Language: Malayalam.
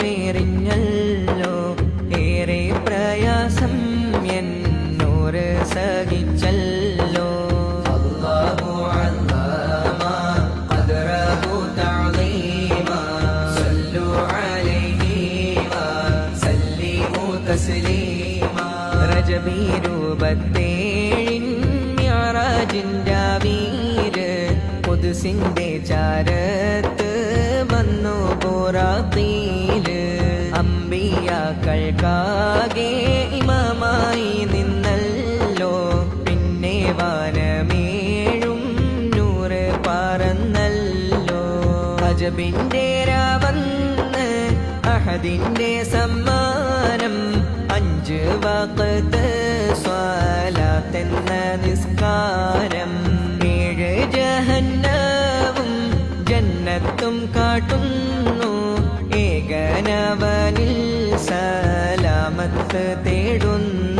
എറിഞ്ഞല്ലോ ഏറെ പ്രയാസം എന്നോര് സഹിച്ചല്ലോ അല്ലാഹു അല്ലാമ ഖദറഹു തഅലീമ സല്ലു അലൈഹി വസല്ലിമു തസ്ലീമ റജബി രൂപത്തേഴിൻ മിഅ്റാജിന്റെ വീര് ഖുദ്സിന്റെ ചാരത്ത് വന്നു ബുറാഖീല് അമ്പിയാക്കൾക്കാകെ ഇമാമായി നിന്നല്ലോ പിന്നെ വാനമേഴും നൂറ് പറന്നല്ലോ അജബിന്റെ രാവന്ന് അഹദിന്റെ സമ്മാനം 5 വഖ്ത് സ്വലാത്തെന്ന നിസ്കാരം 7 ജഹന്നവും ജന്നത്തും കാട്ടുന്നു ഏകനവനിൽ സലാമത്ത് തേടുന്നു